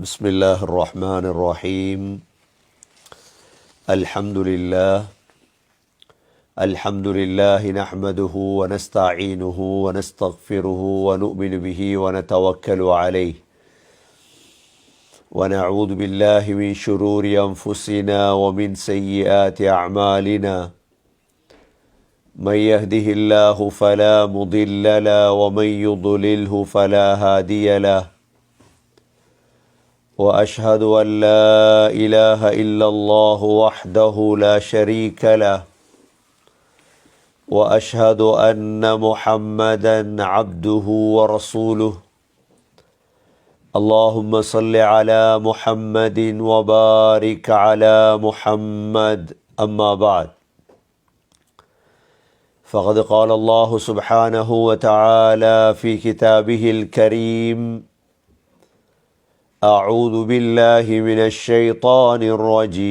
بسم الله الرحمن الرحيم. الحمد لله نحمده ونستعينه ونستغفره ونؤمن به ونتوكل عليه ونعوذ بالله من شرور أنفسنا ومن سيئات أعمالنا. من يهده الله فلا مضل له ومن يضلله فلا هادي له. وأشهد أن لا إله إلا الله وحده لا شريك له وأشهد أن محمدا عبده ورسوله. اللهم صل على محمد وبارك على محمد. أما بعد، فقد قال الله سبحانه وتعالى في كتابه الكريم: أعوذ بالله من الشيطان الرجيم.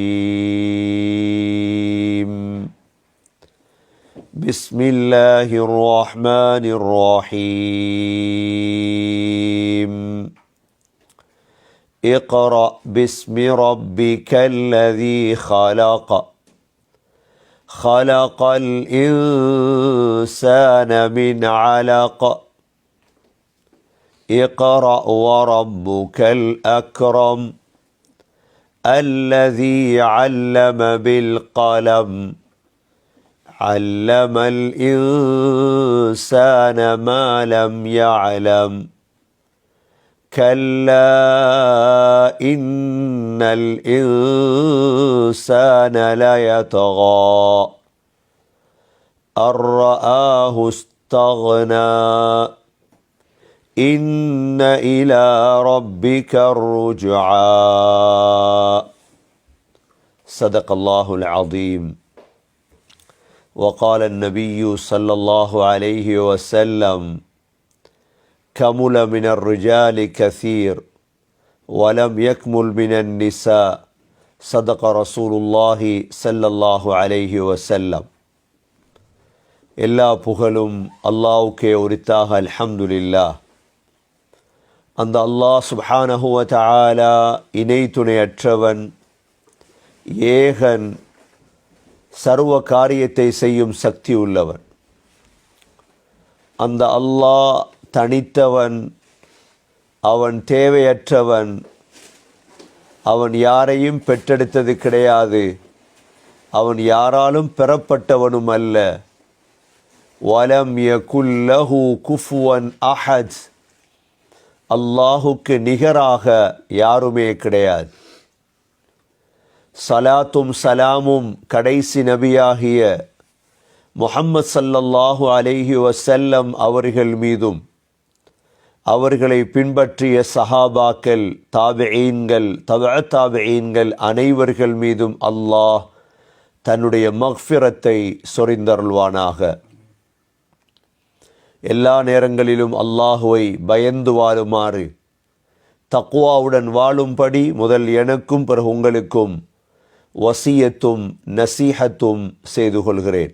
بسم الله الرحمن الرحيم. اقرأ باسم ربك الذي خلق. خلق الإنسان من علق. اقرأ وربك الأكرم الذي علم بالقلم. علم الإنسان ما لم يعلم. كلا إن الإنسان ليطغى أن رآه استغنى. إن إلى ربك الرجعى. صدق الله العظيم. وقال النبي صلى الله عليه وسلم: كمل من الرجال كثير ولم يكمل من النساء. صدق رسول الله صلى الله عليه وسلم. எல்லா புகழும் அல்லாஹ்வுக்கே உரித்தாக. அல்ஹம்துலில்லாஹ். அந்த அல்லாஹ் சுப்ஹானஹு வ தஆலா இணை துணையற்றவன், ஏகன், சர்வ காரியத்தை செய்யும் சக்தி உள்ளவன். அந்த அல்லாஹ் தனித்தவன், அவன் தேவையற்றவன், அவன் யாரையும் பெற்றெடுத்தது கிடையாது, அவன் யாராலும் பெறப்பட்டவனும் அல்ல. வலம் யகுல் லஹு குஃபுவன் அஹத். அல்லாஹுக்கு நிகராக யாருமே கிடையாது. சலாத்தும் சலாமும் கடைசி நபியாகிய முஹம்மது ஸல்லல்லாஹு அலைஹி வஸல்லம் அவர்கள் மீதும், அவர்களை பின்பற்றிய சஹாபாக்கள், தாபிஈன்கள், தபஅ தாபிஈன்கள் அனைவர்கள் மீதும் அல்லாஹ் தன்னுடைய மக்ஃபிரத்தை சொரிந்தருள்வானாக. எல்லா நேரங்களிலும் அல்லாஹுவை பயந்து வாழுமாறு, தக்வாவுடன் வாழும்படி முதல் எனக்கும் பிறகு உங்களுக்கும் வசியத்தும் நசீஹத்தும் செய்து கொள்கிறேன்.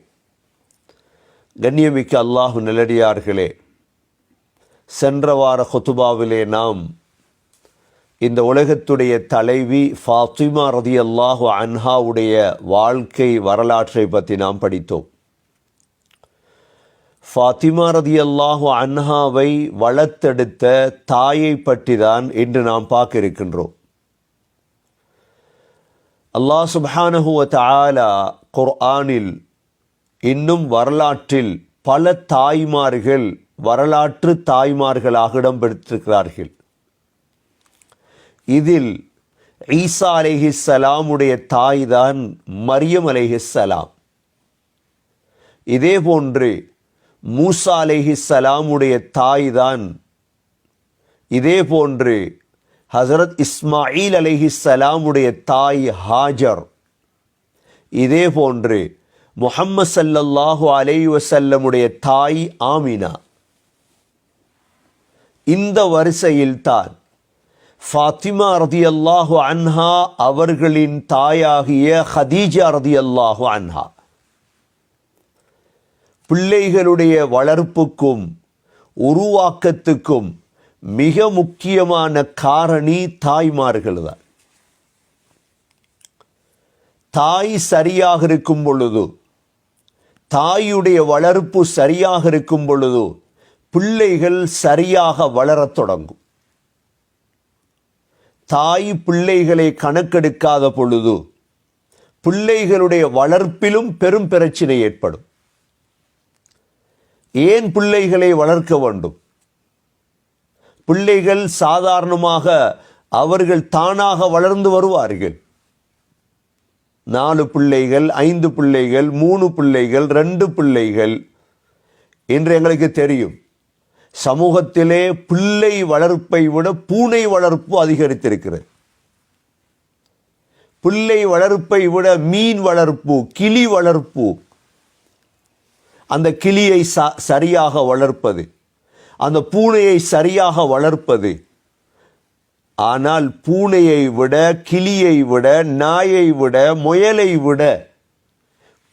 கண்ணியமிக்க அல்லாஹு நல்லடியார்களே, சென்ற வார குத்துபாவிலே நாம் இந்த உலகத்துடைய தலைவி ஃபாத்திமா ரதியல்லாஹு அன்ஹாவுடைய வாழ்க்கை வரலாற்றை பற்றி நாம் படித்தோம். ஃபாத்திமா ரதியல்லாஹு அன்ஹாவை வளர்த்தெடுத்த தாயை பற்றி தான் இன்று நாம் பார்க்க இருக்கின்றோம். அல்லாஹ் சுப்ஹானஹு வ தஆலா குர்ஆனில் இன்னும் வரலாற்றில் பல தாய்மார்கள் வரலாற்று தாய்மார்களாக இடம்பெற்றிருக்கிறார்கள். இதில் ஈசா அலைஹிஸ்ஸலாமுடைய தாய் தான் மரியம் அலைஹிஸ்ஸலாம். இதே போன்று மூசா அலைஹிஸ்ஸலாமுடைய தாய் தான், இதே போன்று ஹஸரத் இஸ்மாயில் அலைஹிஸ்ஸலாமுடைய தாய் ஹாஜர், இதே போன்று முஹம்மது ஸல்லல்லாஹு அலைஹி வஸல்லமுடைய தாய் ஆமினா. இந்த வரிசையில்தான் ஃபாத்திமா ரதியல்லாஹு அன்ஹா அவர்களின் தாயாகிய ஹதீஜா ரதியல்லாஹு அன்ஹா பிள்ளைகளுடைய வளர்ப்புக்கும் உருவாக்கத்துக்கும் மிக முக்கியமான காரணி தாய்மார்கள் தான். தாய் சரியாக இருக்கும் பொழுது, தாயுடைய வளர்ப்பு சரியாக இருக்கும் பொழுது பிள்ளைகள் சரியாக வளரத் தொடங்கும். தாய் பிள்ளைகளை கணக்கெடுக்காத பொழுது பிள்ளைகளுடைய வளர்ப்பிலும் பெரும் பிரச்சனை ஏற்படும். ஏன் பிள்ளைகளை வளர்க்க வேண்டும்? பிள்ளைகள் சாதாரணமாக அவர்கள் தானாக வளர்ந்து வருவார்கள். 4 பிள்ளைகள், 5 பிள்ளைகள், 3 பிள்ளைகள், 2 பிள்ளைகள் என்று எங்களுக்கு தெரியும். சமூகத்திலே பிள்ளை வளர்ப்பை விட பூனை வளர்ப்பு அதிகரித்திருக்கிறது. பிள்ளை வளர்ப்பை விட மீன் வளர்ப்பு, கிளி வளர்ப்பு, அந்த கிளியை சரியாக வளர்ப்பது, அந்த பூனையை சரியாக வளர்ப்பது. ஆனால் பூனையை விட, கிளியை விட, நாயை விட, முயலை விட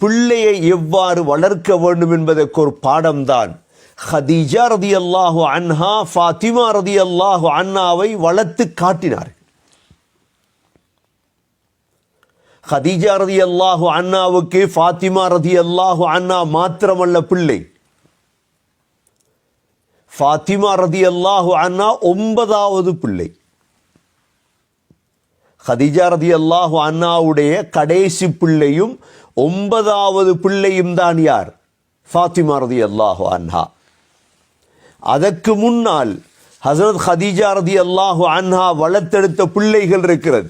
பிள்ளையை எவ்வாறு வளர்க்க வேண்டும் என்பதற்கு ஒரு பாடம்தான் ஹதீஜா ரதியல்லாஹு அன்ஹா ஃபாத்திமா ரதியல்லாஹு அன்ஹாவை வளர்த்து காட்டினார். ஹதீஜா ரதியல்லாஹு அன்ஹாவுக்கு ஃபாத்திமா ரதியல்லாஹு அன்ஹா மாத்திரமல்ல பிள்ளை. ஃபாத்திமா ரதியல்லாஹு அன்ஹா 9வது பிள்ளை. ஹதீஜா ரதியல்லாஹு அன்ஹாவுடைய கடைசி பிள்ளையும் 9வது பிள்ளையும் தான் யார்? ஃபாத்திமா ரதியல்லாஹு அன்ஹா. அதற்கு முன்னால் ஹஸரத் ஹதீஜா ரதியல்லாஹு அன்ஹா வளர்த்தெடுத்த பிள்ளைகள் இருக்கிறது.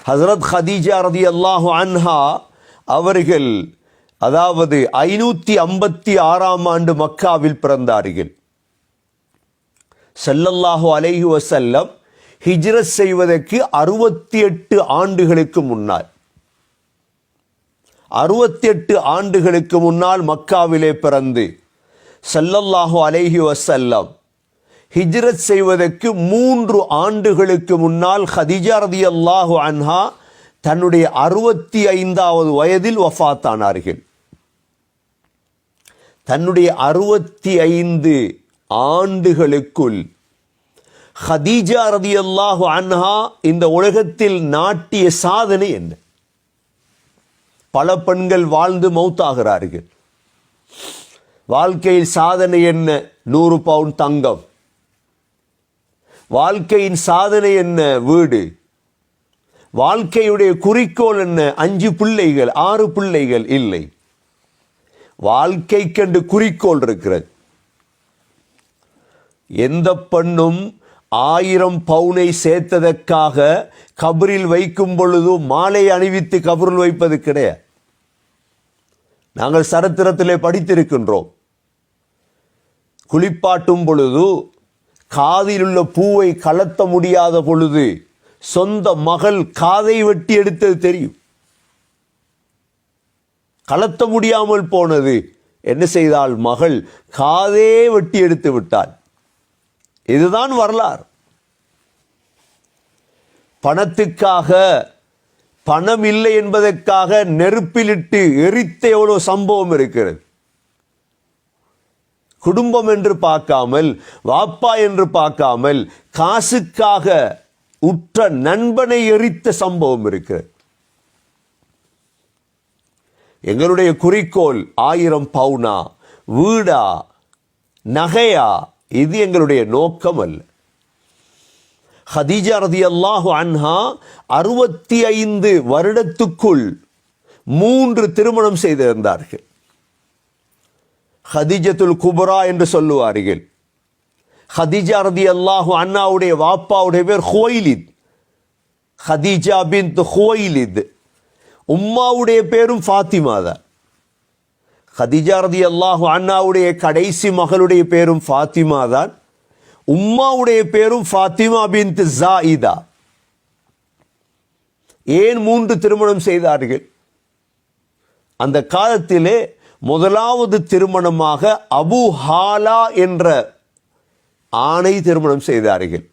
ஹஸரத் ஹதீஜா ரதியல்லாஹு அன்ஹா அவர்கள் அதாவது 556ஆம் ஆண்டு மக்காவில் பிறந்தார்கள். ஸல்லல்லாஹு அலைஹி வஸல்லம் ஹிஜ்ரத் செய்வதற்கு 68 ஆண்டுகளுக்கு முன்னால், 68 ஆண்டுகளுக்கு முன்னால் மக்காவிலே பிறந்து ஸல்லல்லாஹு அலைஹி வஸல்லம் ஹிஜ்ரத் செய்வதற்கு 3 ஆண்டுகளுக்கு முன்னால் ஹதீஜா ரதியல்லாஹு அன்ஹா தன்னுடைய 65வது வயதில் வஃபாத்தானார்கள். தன்னுடைய 65 ஆண்டுகளுக்குள் ஹதீஜா ரதியல்லாஹு அன்ஹா இந்த உலகத்தில் நாட்டிய சாதனை என்ன? பல பெண்கள் வாழ்ந்து மௌத்தாகிறார்கள். வாழ்க்கையில் சாதனை என்ன? 100 பவுன் தங்கம். வாழ்க்கையின் சாதனை என்ன? வீடு. வாழ்க்கையுடைய குறிக்கோள் என்ன? 5 பிள்ளைகள், 6 பிள்ளைகள் இல்லை. வாழ்க்கைக்கென்று குறிக்கோள் இருக்கிறது. எந்த பெண்ணும் 1000 பவுனை சேர்த்ததற்காக கபரில் வைக்கும் பொழுது மாலை அணிவித்து கபரில் வைப்பது கிடையாது. நாங்கள் சரித்திரத்திலே படித்திருக்கின்றோம். குளிப்பாட்டும் பொழுது காதில் உள்ள பூவை கலத்த முடியாத பொழுது சொந்த மகள் காதை வெட்டி எடுத்தது தெரியும். கலத்த முடியாமல் போனது. என்ன செய்தால் மகள் காதே வெட்டி எடுத்து விட்டாள். இதுதான் வரலாறு. பணத்துக்காக, பணம் இல்லை என்பதற்காக நெருப்பிலிட்டு எரித்த எவ்வளவு சம்பவம் இருக்கிறது. குடும்பம் என்று பார்க்காமல், வாப்பா என்று பார்க்காமல், காசுக்காக உற்ற நண்பனை எரித்த சம்பவம் இருக்கிறது. எங்களுடைய குறிக்கோள் 1000 பவுனா, வீடா, நகையா, இது எங்களுடைய நோக்கம் அல்ல. ஹதீஜா ரதியல்லாஹு அன்ஹா 65 வருடத்துக்குள் 3 திருமணம் செய்திருந்தார்கள். ஹதீஜத்துல் குப்ரா என்று சொல்லுவார்கள். ஹதீஜா ரதியல்லாஹு அன்ஹாவுடைய வாப்பாவுடைய பேர் ஹுவைலித், ஹதீஜா பின்த் ஹுவைலித். உம்மாவுடைய பேரும் ஃபாத்திமா தான். ஹதீஜா ரதியல்லாஹு அன்ஹாவுடைய கடைசி மகளுடைய பேரும் ஃபாத்திமா தான். உம்மாவுடைய பேரும் ஃபாத்திமா பின்த் ஸாயிதா. ஏன் 3 திருமணம் செய்தார்கள்? அந்த காலத்திலே முதலாவது திருமணமாக அபு ஹாலா என்ற ஆணை திருமணம் செய்தார்கள்.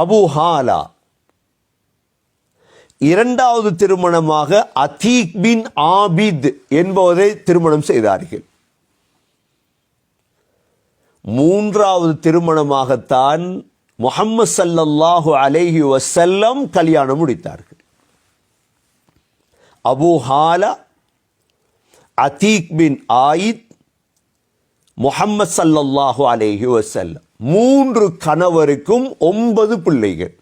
அபு ஹாலா. இரண்டாவது திருமணமாக அதீக் பின் ஆபித் என்பவரை திருமணம் செய்தார்கள். மூன்றாவது திருமணமாகத்தான் முஹம்மது ஸல்லல்லாஹு அலைஹி வஸல்லம் கல்யாணம் முடித்தார்கள். அபூ ஹாலா, அதீக் பின் ஆயித், முஹம்மது ஸல்லல்லாஹு அலைஹி வஸல்லம் 3 கணவருக்கும் 9 பிள்ளைகள்.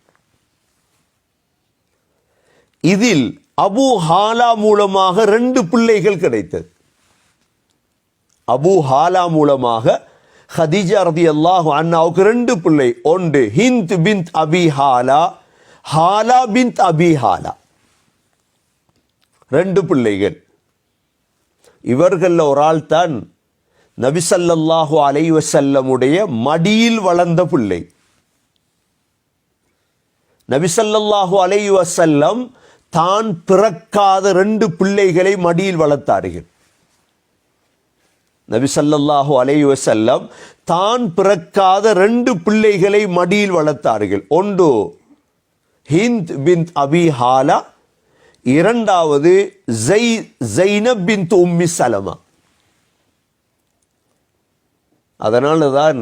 இதில் அபூ ஹாலா மூலமாக 2 பிள்ளைகள் கிடைத்தது. அபூ ஹாலா மூலமாக ஹதீஜா ரலியல்லாஹு அன்ஹாவுக்கு 2 பிள்ளை. ஒன்று ஹிந்த் பின்த் அபி ஹாலா, ஹாலா பின்த் அபி ஹாலா, 2 பிள்ளைகள். இவர்கள் ஒரு ஆள் தான் நபி ஸல்லல்லாஹு அலைஹி வஸல்லமுடைய மடியில் வளர்ந்த பிள்ளை. நபி ஸல்லல்லாஹு அலைஹி வஸல்லம் தான் பிறக்காத 2 பிள்ளைகளை மடியில் வளர்த்தார்கள். நபி ஸல்லல்லாஹு அலைஹி வஸல்லம் தான் பிறக்காத 2 பிள்ளைகளை மடியில் வளர்த்தார்கள். ஒன்று ஹிந்த் பின்த் அபி ஹாலா, இரண்டாவது ஸைனப் பின்த் உம்மி சலமா. அதனால தான்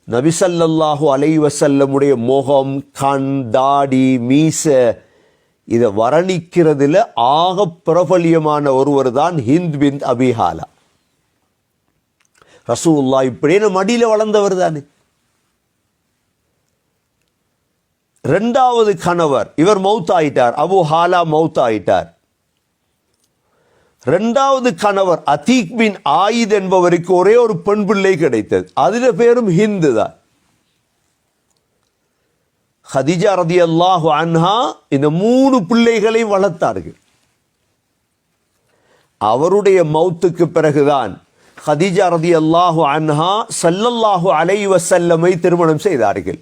நபி ஸல்லல்லாஹு அலைஹி வஸல்லமுடைய முகம், கண், தாடி, மீச இதை வர்ணிக்கிறதுல ஆக பிரபலியமான ஒருவர் தான் ஹிந்த் பின் அபி ஹாலா. ரசூலுல்லாஹ் இப்படியே மடியில் வளர்ந்தவர் தானே. 2வது கணவர் இவர் மௌத் ஆயிட்டார், அபூ ஹாலா மௌத் ஆயிட்டார். 2வது கணவர் அதீக் பின் ஆயித் என்பவருக்கு ஒரே ஒரு பெண் பிள்ளை கிடைத்தது. அதில் பேரும் ஹிந்து தான். ஹதீஜா ரலியல்லாஹு அன்ஹா இந்த 3 பிள்ளைகளை வளர்த்தார்கள். அவருடைய மௌத்துக்கு பிறகுதான் ஹதீஜா ரலியல்லாஹு அன்ஹா ஸல்லல்லாஹு அலைஹி வஸல்லமை திருமணம் செய்தார்கள்.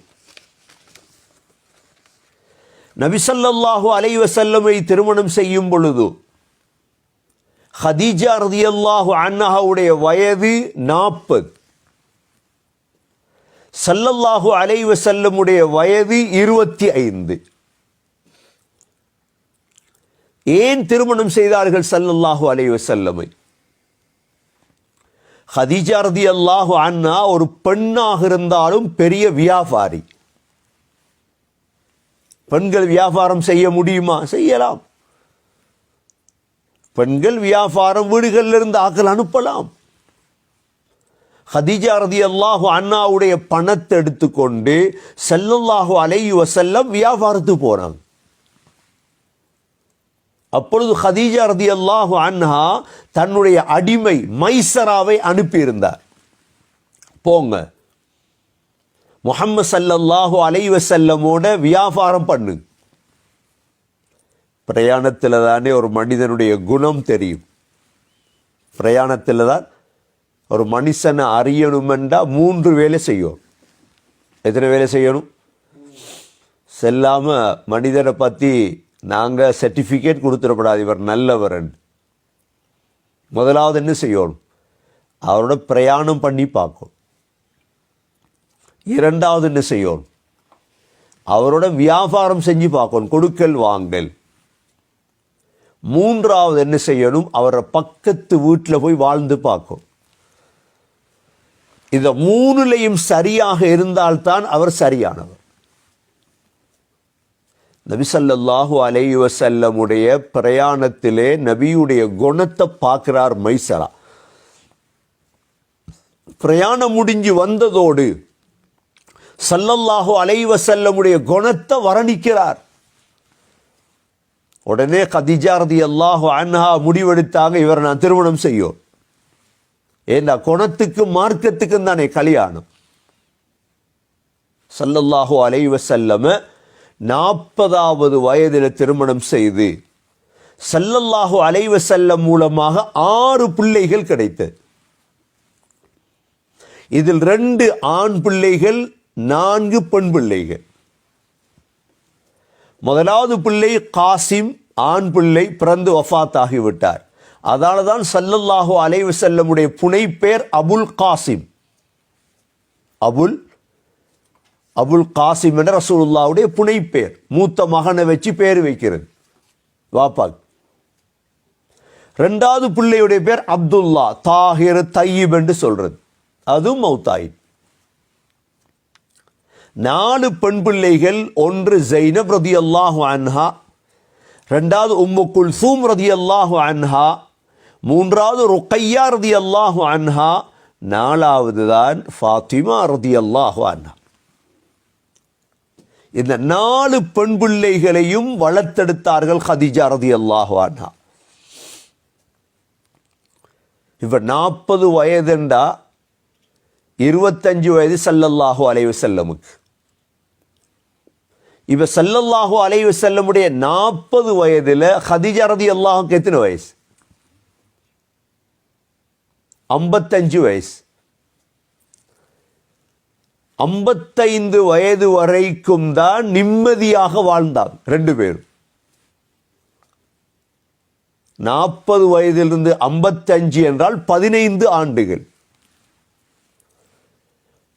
நபி ஸல்லல்லாஹு அலைஹி வஸல்லமை திருமணம் செய்யும் பொழுது ஹதீஜா ரலியல்லாஹு அன்ஹாவுடைய வயது 40, ஸல்லல்லாஹு அலைஹி வஸல்லமுடைய வயது 25. ஏன் திருமணம் செய்தார்கள் ஸல்லல்லாஹு அலைஹி வஸல்லமை? ஹதீஜா ரலியல்லாஹு அன்ஹா ஒரு பெண்ணாக இருந்தாலும் பெரிய வியாபாரி. பெண்கள் வியாபாரம் செய்ய முடியுமா? செய்யலாம். பெண்கள் வியாபாரம் வீடுகளில் இருந்து ஆக்கள் அனுப்பலாம். ஹதீஜா ரலியல்லாஹு அன்ஹாவுடைய பணத்தை எடுத்துக்கொண்டு ஸல்லல்லாஹு அலைஹி வஸல்லம் வியாபாரத்துக்கு போறாங்க. அப்பொழுது ஹதீஜா ரலியல்லாஹு அன்ஹா தன்னுடைய அடிமை மைசராவை அனுப்பியிருந்தார். போங்க, முஹம்மது ஸல்லல்லாஹு அலைஹி வஸல்லமோட வியாபாரம் பண்ணு. பிரயாணத்தில் தானே ஒரு மனிதனுடைய குணம் தெரியும். பிரயாணத்தில் தான் ஒரு மனுஷனை அறியணுமெண்டா 3 வேலை செய்யும். எத்தனை வேலை செய்யணும்? செல்லாமல் மனிதரை பற்றி நாங்கள் சர்டிஃபிகேட் கொடுத்துடக்கூடாது இவர் நல்லவர். முதலாவது என்ன செய்யணும்? அவரோட பிரயாணம் பண்ணி பார்க்கணும். 2வது என்ன செய்யணும்? அவரோட வியாபாரம் செஞ்சு பார்க்கணும், கொடுக்கல் வாங்கல். 3வது என்ன செய்யணும்? அவரை பக்கத்து வீட்டில் போய் வாழ்ந்து பார்க்கும். இந்த 3லையும் சரியாக இருந்தால்தான் அவர் சரியானவர். நபி ஸல்லல்லாஹு அலைஹி வஸல்லமுடைய பிரயாணத்திலே நபியுடைய குணத்தை பார்க்கிறார் மைசரா. பிரயாணம் முடிஞ்சு வந்ததோடு ஸல்லல்லாஹு அலைஹி வஸல்லமுடைய குணத்தை வர்ணிக்கிறார். உடனே ஹதீஜா ரலியல்லாஹு அன்ஹா முடிவெடுத்தாங்க, இவரை நான் திருமணம் செய்யும். ஏன்னா குணத்துக்கும் மார்க்கத்துக்கும் தானே கல்யாணம். ஸல்லல்லாஹு அலைஹி வஸல்லம் 40வது வயதில் திருமணம் செய்து ஸல்லல்லாஹு அலைஹி வஸல்லம் மூலமாக 6 பிள்ளைகள் கிடைத்தது. இதில் 2 ஆண் பிள்ளைகள், 4 பெண் பிள்ளைகள். முதலாவது பிள்ளை காசிம், ஆண் பிள்ளை, பிறந்து வஃபாத் ஆகிவிட்டார். அதனால தான் ஸல்லல்லாஹு அலைஹி வஸல்லமுடைய புனை பேர் அபுல் காசிம். அபுல் காசிம் என்ற ரசூலுல்லாஹ்வுடைய புனை பேர். மூத்த மகனை வச்சு பேர் வைக்கிறது வாப்பாக்கு. 2வது பிள்ளையுடைய பேர் அப்துல்லா, தாஹிர், தையிப் என்று சொல்றது. அதுவும் மௌத்தாயிட். 4 பெண் பிள்ளைகள். ஒன்று ஜைனப் ரதியல்லாஹு அன்ஹா, இரண்டாவது உம்மு குல்சூம் ரதியல்லாஹு அன்ஹா, மூன்றாவது ருக்கையா ரதியல்லாஹு அன்ஹா, நாலாவது தான் ஃபாத்திமா ரதியல்லாஹு அன்ஹா. இந்த 4 பெண் பிள்ளைகளையும் வளர்த்தெடுத்தார்கள் ஹதீஜா ரதியல்லாஹு அன்ஹா. இப்ப 40 வயதுண்டா 25 வயது ஸல்லல்லாஹு அலைஹி வஸல்லமுக்கு. இப்ப ஸல்லல்லாஹு அலைஹி வஸல்லமுடைய 40 வயதுல ஹதீஜா ரதியல்லாஹுக்கு எத்தனை வயசு? 55 வயசு. 55 வயது வரைக்கும் தான் நிம்மதியாக வாழ்ந்தாங்க 2 பேரும். 40 வயதிலிருந்து 55 என்றால் 15 ஆண்டுகள்.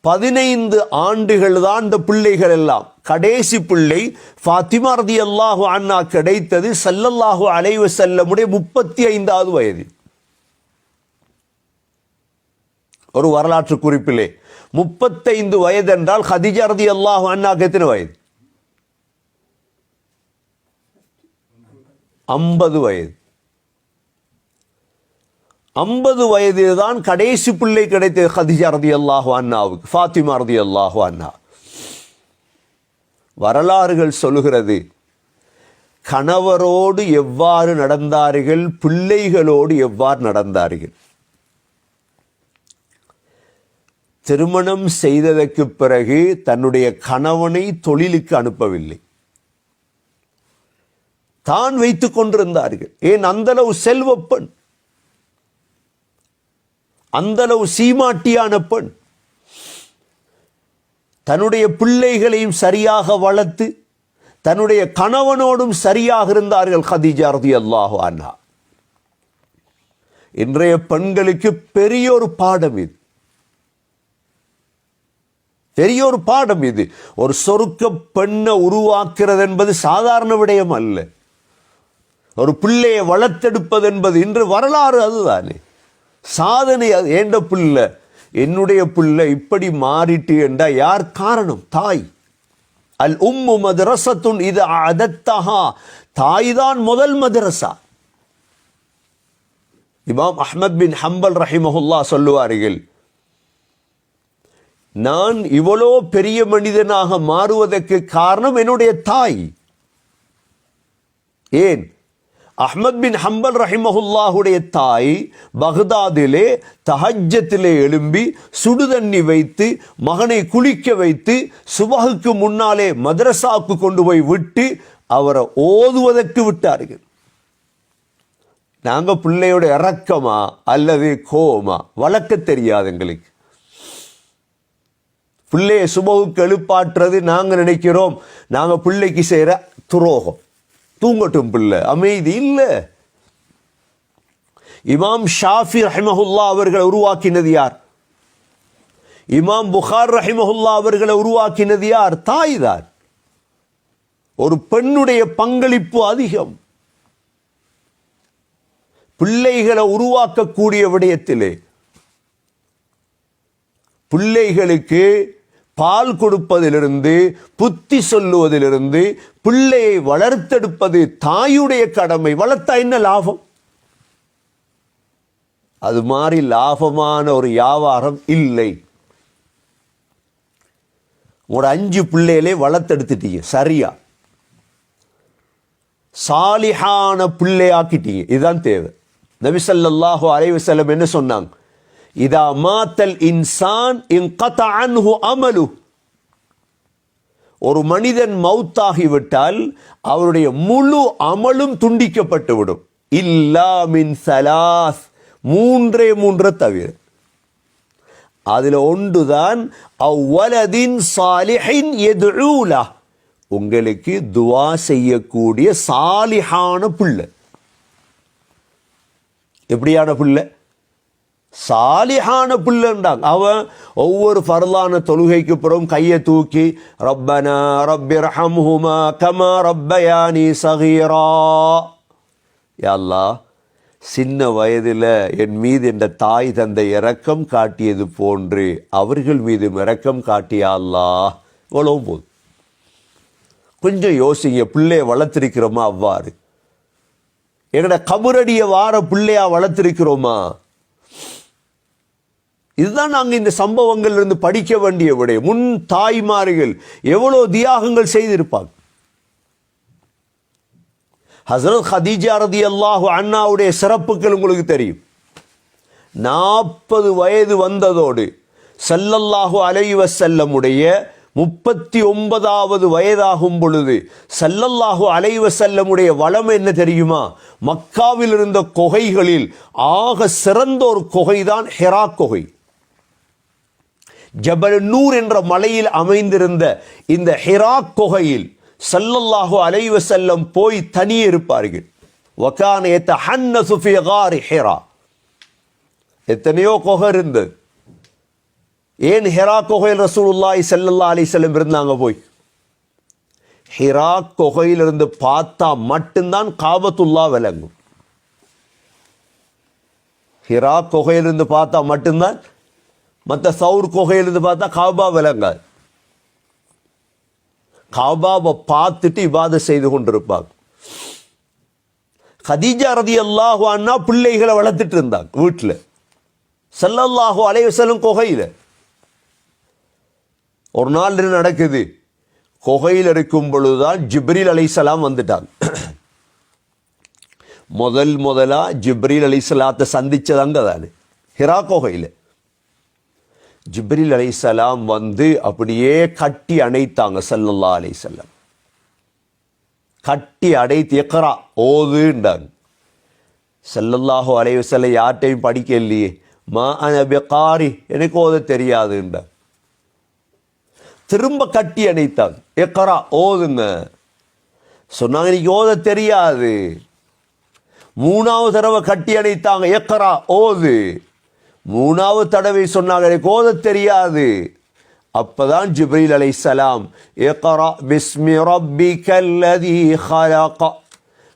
15 ஆண்டுகள் தான் இந்த பிள்ளைகள் எல்லாம். கடைசி பிள்ளை ஃபாத்திமா ரலியல்லாஹு அன்ஹா கிடைத்தது ஸல்லல்லாஹு அலைஹி வஸல்லமுடைய 35வது வயதில். ஒரு வரலாற்று குறிப்பிலே 35 வயது என்றால் ஹதீஜா ரலியல்லாஹு அன்ஹாக்கு எத்தனை வயது? 50 வயது. 50 வயதில் தான் கடைசி பிள்ளை கிடைத்தது ஹதீஜா ரலியல்லாஹு அன்ஹாவுக்கு, ஃபாத்திமா ரலியல்லாஹு அன்ஹா. வரலாறுகள் சொல்லுகிறது, கணவரோடு எவ்வாறு நடந்தார்கள், பிள்ளைகளோடு எவ்வாறு நடந்தார்கள். திருமணம் செய்ததற்கு பிறகு தன்னுடைய கணவனை தொழிலுக்கு அனுப்பவில்லை, தான் வைத்துக் கொண்டிருந்தார்கள். ஏன்? அந்தளவு செல்வ பெண், அந்தளவு சீமாட்டியான பெண். தன்னுடைய பிள்ளைகளையும் சரியாக வளர்த்து தன்னுடைய கணவனோடும் சரியாக இருந்தார்கள் ஹதீஜா ரலியல்லாஹு அன்ஹா. இன்றைய பெண்களுக்கு பெரிய ஒரு பாடம் இது, பெரிய ஒரு பாடம் இது. ஒரு சொருக்க பெண்ணை உருவாக்குறது என்பது சாதாரண விடயம் அல்ல. ஒரு பிள்ளையை வளர்த்தெடுப்பது என்பது இன்று வரலாறு அதுதானே, சாதனை. ஏண்ட பிள்ளை, என்னுடைய பிள்ளை இப்படி மாறிட்டு என்றா யார் காரணம்? தாய். அல் உம்மு மதரசத்துன் இது அதத்தஹா, தாய் தான் முதல் மதரசா. இமாம் அஹ்மத் பின் ஹம்பல் ரஹிமஹுல்லா சொல்லுவார்கள், நான் இவ்வளோ பெரிய மனிதனாக மாறுவதற்கு காரணம் என்னுடைய தாய். ஏன்? அஹ்மத் பின் ஹம்பல் ரஹிமஹுல்லாஹுடைய தாய் பக்தாதிலே தஹஜ்ஜத்திலே எழும்பி சுடுதண்ணி வைத்து மகனை குளிக்க வைத்து சுபஹுக்கு முன்னாலே மதரசாவுக்கு கொண்டு போய் விட்டு அவரை ஓதுவதற்கு விட்டார்கள். நாங்க பிள்ளையோட இறக்கமா அல்லது கோவமா வளர்க்க தெரியாது எங்களுக்கு. பிள்ளையை சுபஹுக்கு எழுப்பாற்றுறது நாங்க நினைக்கிறோம் நாங்க பிள்ளைக்கு செய்யற துரோகம், தூங்கட்டும் பிள்ளை அமைதி. இல்லை. இமாம் ஷாஃபி ரஹிமஹுல்லா அவர்களை உருவாக்கினது யார்? இமாம் புகார் ரஹிமஹுல்லா அவர்களை உருவாக்கினது யார்? தாய் தான். ஒரு பெண்ணுடைய பங்களிப்பு அதிகம். பிள்ளைகளை உருவாக்கக்கூடிய விடயத்திலே பிள்ளைகளுக்கு பால் கொடுப்பதிலிருந்து புத்தி சொல்லுவதிலிருந்து பிள்ளையை வளர்த்தெடுப்பது தாயுடைய கடமை. வளர்த்தா என்ன லாபம்? அது மாதிரி லாபமான ஒரு வியாபாரம் இல்லை. ஒரு 5 பிள்ளைகளே வளர்த்தெடுத்துட்டீங்க, சரியா சாலிஹான பிள்ளையாக்கிட்டீங்க. இதுதான் தேவை. நபி ஸல்லல்லாஹு அலைஹி வஸல்லம் என்ன சொன்னாங்க? இதா மாத்தல் இன்சான் இன்கதஅ அன்ஹு அமலு, ஒரு மனிதன் மௌத்தாகிவிட்டால் அவருடைய முழு அமலும் துண்டிக்கப்பட்டு விடும். இல்லா மின் ஸலாஸ், 3 தவிர. அதுல ஒன்றுதான் அவ்வலதின் சாலிஹின் யதுஊலா, உங்களுக்கு துஆ செய்யக்கூடிய சாலிஹான பிள்ளை. எப்படியான பிள்ளை? சாலிஹான பிள்ளைண்டாங்க. அவன் ஒவ்வொரு ஃபர்லான தொழுகைக்கு பிறகும் கையை தூக்கி ரப்பனா ரப்பிர்ஹம்ஹுமா கமா ரப்பயானி ஸகீரா, யா அல்லாஹ், சின்ன வயதில் என் மீது என்ற தாய் தந்தை இரக்கம் காட்டியது போன்று அவர்கள் மீது இரக்கம் காட்டியா அல்லாஹ் இவ்வளவு போதும். கொஞ்சம் யோசிங்க, பிள்ளைய வளர்த்திருக்கிறோமா? அவ்வாறு எங்கட கபரடிய வார பிள்ளையா வளர்த்திருக்கிறோமா? இதுதான் நாங்கள் இந்த சம்பவங்கள் இருந்து படிக்க வேண்டிய விட. முன் தாய்மார்கள் எவ்வளோ தியாகங்கள் செய்திருப்பாங்க. ஹஸரத் ஹதீஜா ரலியல்லாஹு அன்ஹாவுடைய சிறப்புகள் உங்களுக்கு தெரியும். 40 வயது வந்ததோடு ஸல்லல்லாஹு அலைஹி வஸல்லமுடைய 39வது வயதாகும் பொழுது ஸல்லல்லாஹு அலைஹி வஸல்லமுடைய வளம் என்ன தெரியுமா? மக்காவில் இருந்த குகைகளில் ஆக சிறந்த ஒரு குகைதான் ஹிரா குகை. ஜபல் நூர் என்ற மலையில் அமைந்திருந்த இந்த ஹிரா குகையில் ஸல்லல்லாஹு அலைஹி வஸல்லம் போய் தனியே இருப்பார்கள். வகான யதஹன்னஸு ஃபீ காரி ஹிரா. எத்தனையோ குகை இருந்தது. ஏன் ஹிரா குகையில் ரசூலுல்லாஹி ஸல்லல்லாஹு அலைஹி வஸல்லம் இருந்தாங்க? போய் ஹிரா குகையிலிருந்து பார்த்தா மட்டும்தான் காபத்துல்லா விளங்கும். ஹிரா குகையிலிருந்து பார்த்தா மட்டும்தான், மற்ற சவுர் குகையிலிருந்து பார்த்தா காபா விளங்காது. காபாவை பார்த்துட்டு இபாதத் செய்து கொண்டிருப்பாங்க. கதீஜா ரலியல்லாஹு அன்ஹா பிள்ளைகளை வளர்த்துட்டு இருந்தாங்க வீட்டில். ஸல்லல்லாஹு அலைஹி வஸல்லம் குகையில். ஒரு நாள் நடக்குது, குகையில் இருக்கும் பொழுதுதான் ஜிப்ரீல் அலைஹிஸ்ஸலாம் வந்துட்டாங்க. முதலா ஜிப்ரீல் அலைஹிஸ்ஸலாத்தை சந்திச்சதாங்க தானே ஹிரா குகையில். ஜிப்ரீல் அலைஹிஸ்ஸலாம் வந்து அப்படியே கட்டி அணைத்தாங்க ஸல்லல்லாஹு அலைஹி வஸல்லம். கட்டி அடைத்து இக்ரா ஓதுண்டாங்க. ஸல்லல்லாஹு அலைஹி வஸல்லம் யார்ட்டையும் படிக்க இல்லையே, மா அன பிகாரி, எனக்கு ஓத தெரியாதுண்டாங்க. திரும்ப கட்டி அணைத்தாங்க. இக்ரா ஓதுங்க சொன்னாங்க, எனக்கு ஓத தெரியாது. 3வது தடவை கட்டி அணைத்தாங்க. இக்ரா ஓது. 3வது தடவை சொன்னாங்க, எனக்கு ஓத தெரியாது. அப்பதான் ஜிப்ரீல் அலைஹிஸ்ஸலாம் இக்ரா பிஸ்மி ரப்பிக்கல்லதீ ஹலக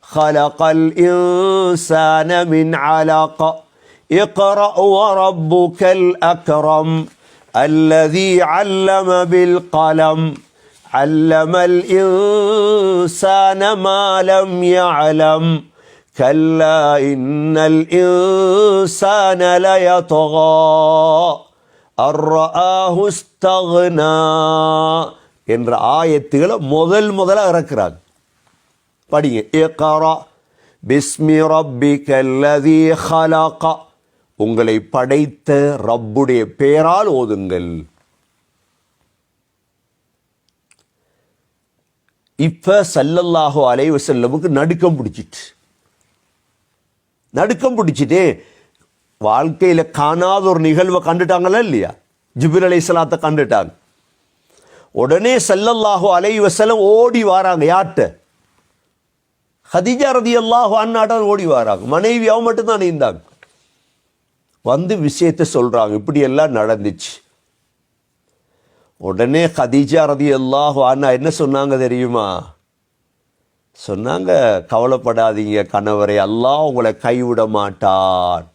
ஹலகல் இன்சான மின் அலக இக்ரா வரப்புக்கல் அக்ரம் الذي علم بالقلم علم الإنسان ما لم يعلم كلا إن الإنسان ليطغى أن رآه استغنى என்ற ஆயத்துகளை முதல்ல இறக்குறாங்க. படிங்க. இக்ரா பிஸ்மி ரப்பிக்கல்லதீ ஹலக, உங்களை படைத்த ரப்புடைய பெயரால் ஓதுங்கள். இப்ப ஸல்லல்லாஹு அலைஹி வஸல்லமுக்கு நடுக்கம் பிடிச்சிட்டு வாழ்க்கையில காணாத ஒரு நிகழ்வை கண்டுட்டாங்களா இல்லையா? ஜிப்ரீல் அலைஹிஸ்ஸலாத்தை கண்டுட்டாங்க. உடனே ஸல்லல்லாஹு அலைஹி வஸல்லம் ஓடி வராங்க. யார்கிட்ட? கதீஜா ரலியல்லாஹு அன்ஹா ஓடி வராங்க. மனைவி அவ மட்டும்தான் இருந்தாங்க. வந்து விஷயத்தை சொல்றாங்க, இப்படி எல்லாம் நடந்துச்சு. உடனே கதீஜா ரலியல்லாஹு அன்ஹா என்ன சொன்னாங்க தெரியுமா? சொன்னாங்க, கவலைப்படாதீங்க கணவரே, அல்லாஹ் உங்களை கைவிட மாட்டான்.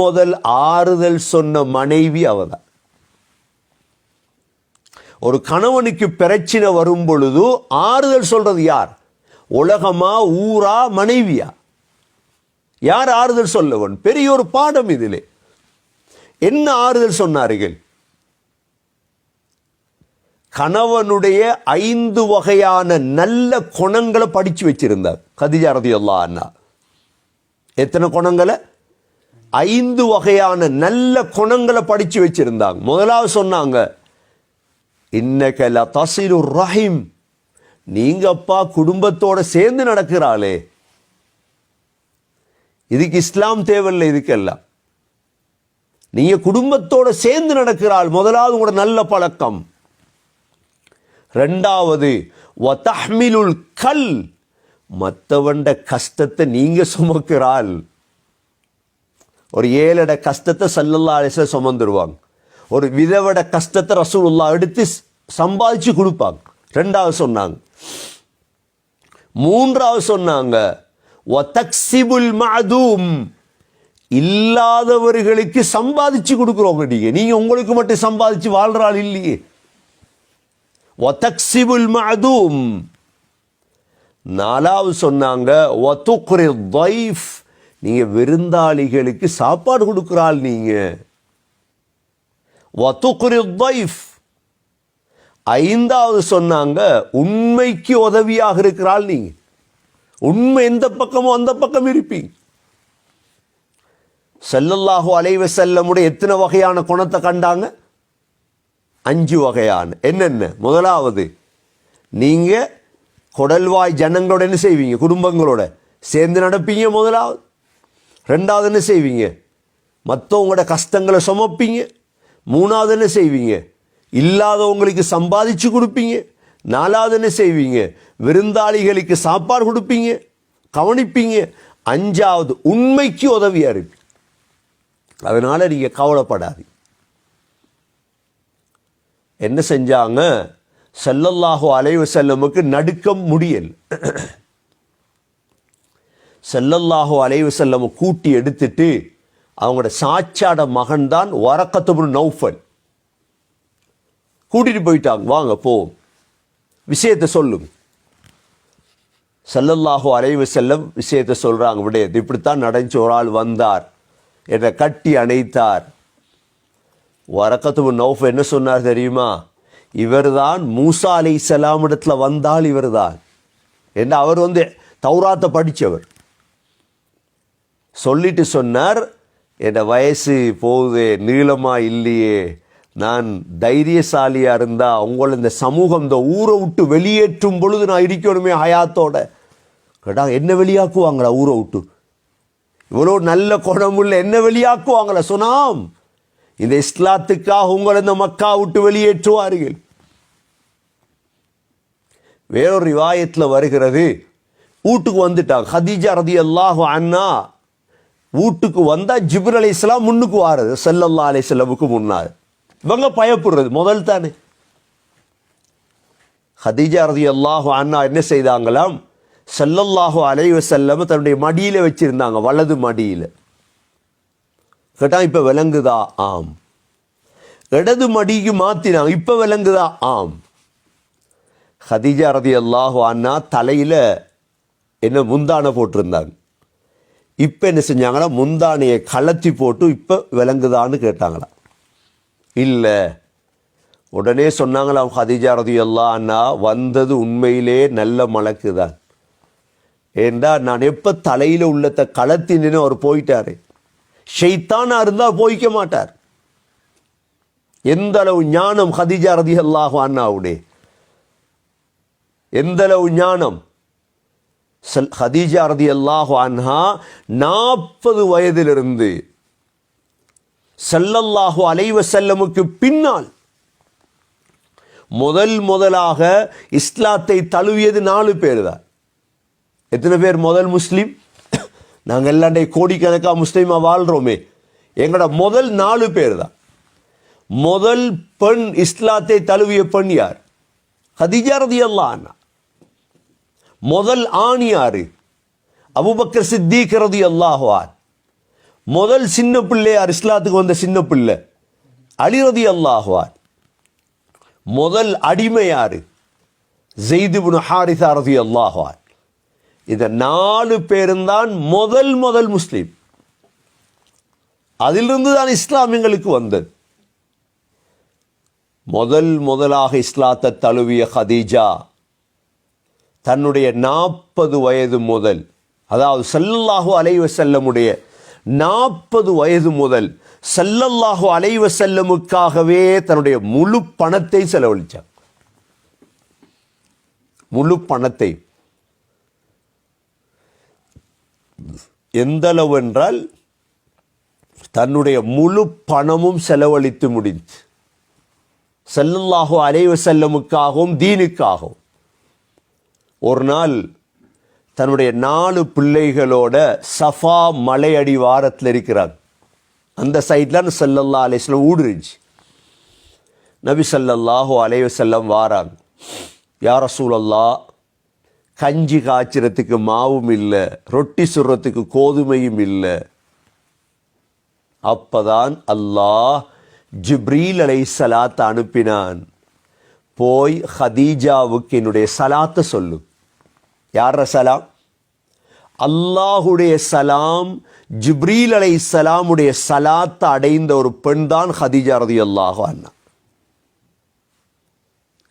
முதல் ஆறுதல் சொன்ன மனைவி அவதான். ஒரு கணவனுக்கு பிரச்சனை வரும் பொழுது ஆறுதல் சொல்றது யார்? உலகமா, ஊரா, மனைவியா? யார் ஆறுதல் சொல்லவன்? பெரிய ஒரு பாடம் இதிலே. என்ன ஆறுதல் சொன்னார்கள்? கணவனுடைய 5 வகையான நல்ல குணங்களை படிச்சு வச்சிருந்தார் கதீஜா ரலியல்லாஹு அன்ஹா. எத்தனை குணங்களை? 5 வகையான நல்ல குணங்களை படிச்சு வச்சிருந்தாங்க. முதலாவது சொன்னாங்க, இன்னக லதஸிலுர் ரஹீம், நீங்கப்பா குடும்பத்தோட சேர்ந்து நடக்கிறாளே, இதுக்கு இஸ்லாம் தேவையில்லை. இதுக்கெல்லாம் நீங்க குடும்பத்தோட சேர்ந்து நடக்கிறாள். முதலாவது உங்களோட நல்ல பழக்கம். 2வது வதஹ்மிலுல் கல், மற்றவண்ட கஷ்டத்தை நீங்க சுமக்கிறாள். ஒரு ஏழட கஷ்டத்தை ஸல்லல்லாஹு அலைஹி வஸல்லம் சுமந்துருவாங்க. ஒரு விதவட கஷ்டத்தை ரசூலுல்லாஹ் எடுத்து சம்பாதிச்சு கொடுப்பாங்க. 2வது சொன்னாங்க. 3வது சொன்னாங்க, வதக்ஸிபுல் மஅதூம், இல்லாதவர்களுக்கு சம்பாதிச்சு கொடுக்குறோங்க. நீங்க உங்களுக்கு மட்டும் சம்பாதிச்சு வாழ்றாள் இல்லையே. வதக்ஸிபுல் மஅதூம். நாலாவது சொன்னாங்க வதுக்ரி தைஃப், நீங்க விருந்தாளிகளுக்கு சாப்பாடு கொடுக்கிறாள் நீங்க. வதுக்ரி தைஃப். ஐந்தாவது சொன்னாங்க உண்மைக்கு உதவியாக இருக்கிறாள் நீங்க. உண்மை எந்த பக்கமோ அந்த பக்கம் இருப்பீங்க. ஸல்லல்லாஹு அலைஹி வஸல்லமுடைய எத்தனை வகையான குணத்தை கண்டாங்க? 5 வகையான. என்னென்ன? முதலாவது, நீங்க குடல்வாய் ஜனங்களோட என்ன செய்வீங்க? குடும்பங்களோட சேர்ந்து நடப்பீங்க முதலாவது. ரெண்டாவது என்ன செய்வீங்க? மற்றவங்களோட கஷ்டங்களை சுமப்பீங்க. மூணாவது என்ன செய்வீங்க? இல்லாதவங்களுக்கு சம்பாதிச்சு கொடுப்பீங்க. நாலாவது என்ன செய்வீங்க? விருந்தாளிகளுக்கு சாப்பாடு கொடுப்பீங்க, கவனிப்பீங்க. அஞ்சாவது உண்மைக்கு உதவியா இருப்பீங்க. அதனால நீங்க கவலைப்படாதீங்க. என்ன செஞ்சாங்க? ஸல்லல்லாஹு அலைஹி வஸல்லமுக்கு நடுக்கம் முடியல். ஸல்லல்லாஹு அலைஹி வஸல்லம் கூட்டி எடுத்துட்டு அவங்களோட சாச்சாட மகன் தான் வரக்கத் இப்னு நௌஃபல் கூட்டிட்டு போயிட்டாங்க. வாங்க போவோம், விஷயத்தை சொல்லுங்க. ஸல்லல்லாஹு அலைஹி வஸல்லம் விஷயத்தை சொல்றாங்க. விடயத்தை இப்படித்தான் நடந்துச்சு. ஒரு ஆள் வந்தார், என்னை கட்டி அணைத்தார். வரக்கத் இப்னு நௌஃபல் என்ன சொன்னார் தெரியுமா? இவர்தான் மூசா அலைஹிஸ்ஸலாம் இடத்துல வந்தால் இவர்தான் என்ன. அவர் தௌராத்தை படித்தவர். சொல்லிட்டு சொன்னார், என் வயசு போகுது, நீளமா இல்லையே, நான் தைரியசாலியா இருந்தா உங்களை இந்த சமூகம் இந்த ஊரை விட்டு வெளியேற்றும் பொழுது நான் இருக்கணுமே ஹயாத்தோட. கேட்டா என்ன வெளியாக்குவாங்களா? ஊரை விட்டு இவ்வளோ நல்ல குணமுள்ள என்ன வெளியாக்குவாங்களா? சொன்னாம், இந்த இஸ்லாத்துக்காக உங்களை இந்த மக்கா விட்டு வெளியேற்றுவார்கள். வேறொரு ரிவாயத்தில் வருகிறது, வீட்டுக்கு வந்துட்டாங்க. ஹதீஜா ரலியல்லாஹு அன்ஹா வீட்டுக்கு வந்தா ஜிப்ரீல் அலைஹிஸ்ஸலாம் முன்னுக்கு வாரது, ஸல்லல்லாஹு அலைஹி வஸல்லமுக்கு முன்னாள். இவங்க பயப்படுறது முதல் தானே. ஹதீஜா ரலியல்லாஹு அன்ஹா என்ன செய்தாங்களாம்? ஸல்லல்லாஹு அலைஹி வஸல்லம் தன்னுடைய மடியில வச்சிருந்தாங்க, வலது மடியில. கேட்டா இப்ப விளங்குதா? ஆம். இடது மடிக்கு மாத்தினாங்க, இப்ப விளங்குதா? ஆம். ஹதீஜா ரலியல்லாஹு அன்ஹா தலையில என்ன முந்தான போட்டிருந்தாங்க. இப்ப என்ன செஞ்சாங்களா? முந்தானையை கலத்தி போட்டு இப்ப விளங்குதான்னு கேட்டாங்களா? இல்ல. உடனே சொன்னாங்களாம் ஹதீஜா ரலியல்லாஹு அன்ஹா, வந்தது உண்மையிலே நல்ல மலக்கு தான். ஏண்டா நான் எப்ப தலையில உள்ளத்தை கலத்தின்னு அவர் போயிட்டாரு. ஷைத்தானா இருந்தா போய்க்க மாட்டார். எந்த அளவு ஞானம் ஹதீஜா ரலியல்லாஹு அன்ஹாவுடைய, எந்த அளவு ஞானம். ஹதீஜா ரலியல்லாஹு அன்ஹா 40 வயதிலிருந்து ஸல்லல்லாஹு அலைஹி வஸல்லமுக்கு பின்னால் முதலாக இஸ்லாத்தை தழுவியது 4 பேர் தான். எத்தனை பேர் முதல் முஸ்லீம்? நாங்கள் எல்லாம் கோடிக்கணக்காக முஸ்லீமா வாழ்றோமே. எங்களோட முதல் 4 பேர் தான். முதல் பெண் இஸ்லாத்தை தழுவிய பெண் யார்? ஹதீஜா ரலியல்லாஹு அன்ஹா. முதல் ஆண் யாரு? அபூபக்கர் சித்தீக் ரலியல்லாஹு அன்ஹு. முதல் சின்ன பிள்ளை யார்? இஸ்லாத்துக்கு வந்த சின்ன பிள்ளை அலி ரலியல்லாஹு அன்ஹு. முதல் அடிமை யாரு? ஸைத் இப்னு ஹாரிஸா ரலியல்லாஹு அன்ஹு. இந்த 4 பேரும் தான் முதல் முஸ்லீம். அதிலிருந்து தான் இஸ்லாம் எங்களுக்கு வந்தது. முதலாக இஸ்லாத்தை தழுவிய ஹதீஜா தன்னுடைய 40 வயது முதல், அதாவது ஸல்லல்லாஹு அலைஹி வஸல்லமுடைய 40 வயது முதல் ஸல்லல்லாஹு அலைஹி வஸல்லமுக்காகவே தன்னுடைய முழு பணத்தை செலவழிச்சார். முழு பணத்தை. எந்த அளவு என்றால் தன்னுடைய முழு பணமும் செலவழித்து முடிந்து ஸல்லல்லாஹு அலைஹி வஸல்லமுக்காகவும் தீனுக்காகவும். ஒரு நாள் தன்னுடைய 4 பிள்ளைகளோட சஃபா மலை அடிவாரத்தில் இருக்கிறார். அந்த சைட்ல ஸல்லல்லாஹு அலைஹி வஸல்லம் ஊடு இருந்துச்சு. நபி ஸல்லல்லாஹு அலைஹி வஸல்லம் வாராங்க. யா ரசூலல்லாஹ், கஞ்சி காய்ச்சறதுக்கு மாவும் இல்லை, ரொட்டி சுடுறதுக்கு கோதுமையும் இல்லை. அப்பதான் அல்லாஹ் ஜிப்ரீல் அலைஹிஸ்ஸலாத்தை அனுப்பினான். போய் ஹதீஜாவுக்கு என்னுடைய சலாத்தை சொல்லு. யார சலாம்? அல்லாஹுடைய சலாம், ஜிப்ரீல் அலைஹிஸ்ஸலாமுடைய சலாத்தை அடைந்த ஒரு பெண் தான் ஹதீஜா ரலியல்லாஹு அன்ஹா.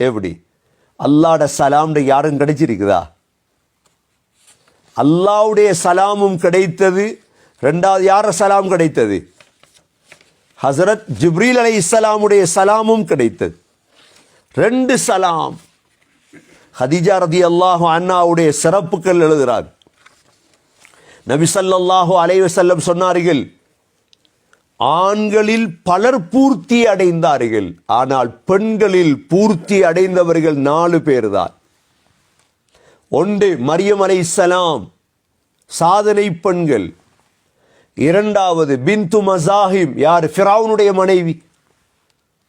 எப்படி அல்லாஹ்ட சலாம் யாரும் கிடைச்சிருக்குதா? அல்லாஹ்வுடைய சலாமும் கிடைத்தது, ரெண்டாவது யார சலாம் கிடைத்தது? ஹஸரத் ஜிப்ரீல் அலைஹிஸ்ஸலாமுடைய சலாமும் கிடைத்தது. ரெண்டு சலாம். ஹதீஜா ரலியல்லாஹு அன்ஹாவுடைய சிறப்புகள் எழுதுகிறார். நபி ஸல்லல்லாஹு அலைஹி வஸல்லம் சொன்னார்கள், ஆண்களில் பலர் பூர்த்தி அடைந்தார்கள், ஆனால் பெண்களில் பூர்த்தி அடைந்தவர்கள் 4 பேர் தான். ஒன்று மரியம் அலைஹிஸ்ஸலாம், சாதனை பெண்கள். இரண்டாவது பின்து மஸாஹிம், யார்? ஃபிரௌனுடைய மனைவி